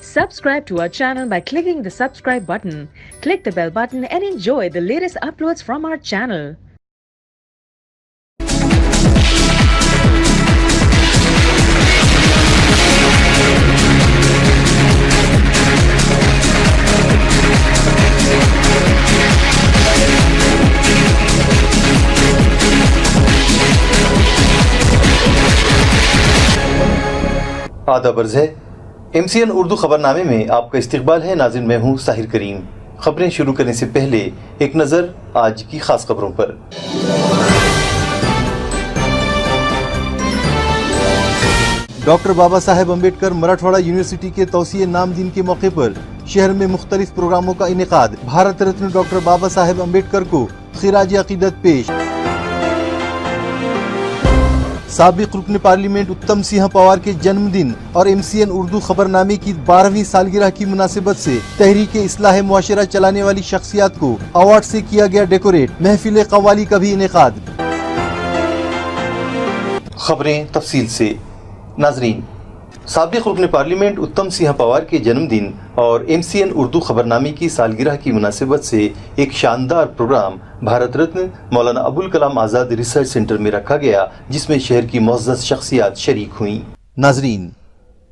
Subscribe to our channel by clicking the subscribe button. Click the bell button and enjoy the latest uploads from our channel. आदाब अर्ज़ है। MCN Urdu खबरनामे में आपका इस्तकबाल है। नाज़रीन, मैं हूँ साहिर करीम। खबरें शुरू करने से पहले एक नज़र आज की खास खबरों पर। डॉक्टर बाबा साहेब अम्बेडकर मराठवाड़ा यूनिवर्सिटी के तौसीए नाम दिन के मौके पर शहर में मुख्तलिफ प्रोग्रामों का इनेकाद। भारत रत्न डॉक्टर बाबा साहेब अम्बेडकर को खिराज अकीदत पेश। साबिक रुकन पार्लियामेंट उत्तम सिंह पवार के जन्मदिन और MCN उर्दू खबरनामे की 12वीं सालगिरह की मुनासिबत से तहरीक इस्लाह मुआशरा चलाने वाली शख्सियात को अवार्ड से किया गया डेकोरेट। महफिल कव्वाली का भी इनेकाद। खबरें तफसील से। नाजरीन, साबिक रुकन पार्लियामेंट उत्तम सिंह पवार के जन्मदिन और MCN उर्दू खबरनामे की सालगिरह की मुनासिबत से एक शानदार programme Bharat Ratna Maulana Abul Kalam Azad research centre में रखा गया, जिसमें शहर की मुअज़्ज़ज़ शख्सियात शरीक हुईं। नाजरीन,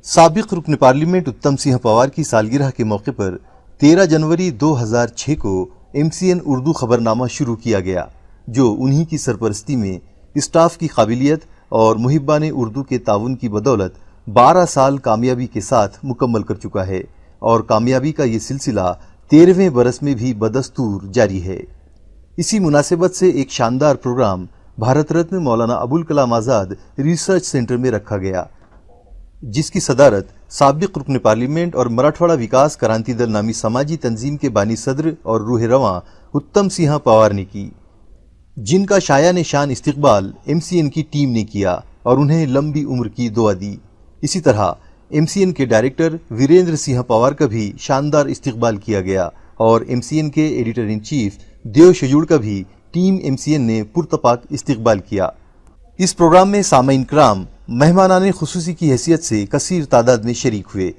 साबिक रुकन पार्लियामेंट उत्तम सिंह पवार की सालगिरह के मौके पर 13 जनवरी 2006 को MCN उर्दू खबरनामा शुरू किया गया, जो उन्हीं की सरपरस्ती में स्टाफ की काबिलियत और मुहिब्बान उर्दू के ताउन की बदौलत 12 साल कामयाबी के साथ मुकम्मल कर चुका है और कामयाबी का ये सिलसिला 13वें बरस में भी बदस्तूर जारी है। इसी मुनासिबत से एक शानदार programme Bharat Ratna Maulana Abul Kalam Azad research centre में रखा गया, जिसकी सदारत साबिक रुकन पार्लियामेंट और मराठवाड़ा विकास क्रांति दल नामी समाजी तंजीम के बानी सदर और रूह रवां उत्तम सिंह पवार ने की, जिनका शायान शान इस्तकबाल MCN की टीम ने किया और उन्हें लंबी उम्र की दुआ दी। इसी तरह MCN के डायरेक्टर वीरेंद्र सिंह पवार का भी शानदार इस्तकबाल किया गया और MCN के एडिटर इन चीफ देव शजूड़ का भी टीम MCN ने पुरतपाक इस्तकबाल किया। इस प्रोग्राम में सामीन कराम मेहमानाने खुसूसी की हैसियत से कसीर तादाद में शरीक हुए।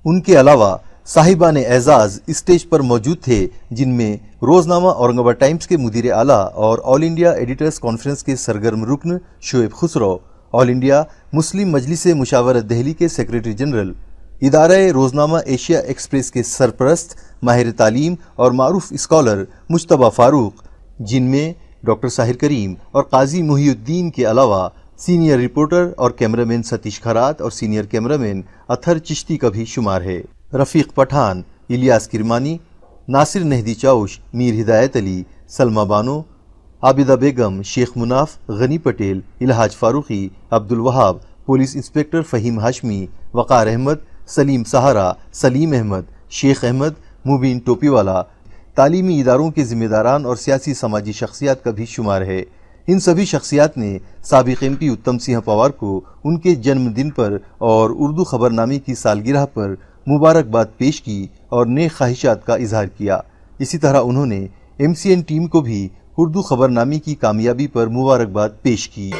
उनके अलावा साहिबान एजाज स्टेज पर मौजूद थे, जिनमें रोजनामा औरंगाबाद टाइम्स के मुदीर आला और ऑल इंडिया एडिटर्स कॉन्फ्रेंस के सरगर्म रुकन शोएब खुसरो, ऑल इंडिया मुस्लिम मजलिस मुशावरत दहली के सेक्रेटरी जनरल, इदारे रोजनामा एशिया एक्सप्रेस के सरपरस्त माहिर तालीम और मारूफ स्कॉलर मुश्तबा फारूक, जिनमें डॉक्टर साहिर करीम और काजी मुहिउद्दीन के अलावा सीनियर रिपोर्टर और कैमरामैन सतीश खरात और सीनियर कैमरामैन अथर चिश्ती का भी शुमार है। रफ़ीक पठान, इलियास किरमानी, नासिर नहदी चाउश, मीर हिदायत अली, सलमा बानो, आबिदा बेगम, शेख मुनाफ, गनी पटेल, इलहाज फारूकी, अब्दुल वहाब, पुलिस इंस्पेक्टर फ़हीम हाशमी, वक़ार अहमद, सलीम सहारा, सलीम अहमद, शेख अहमद, मुबीन टोपीवाला, तालीमी इदारों के ज़िम्मेदारान और सियासी समाजी शख्सियात का भी शुमार है। इन सभी शख्सियात ने साबिक MP उत्तम सिंह पवार को उनके जन्मदिन पर और उर्दू खबरनामे की सालगिरह पर मुबारकबाद पेश की और नेक ख्वाहिशात का इजहार किया। इसी तरह उन्होंने MCN टीम को भी उर्दू खबरनामे की कामयाबी पर मुबारकबाद पेश की।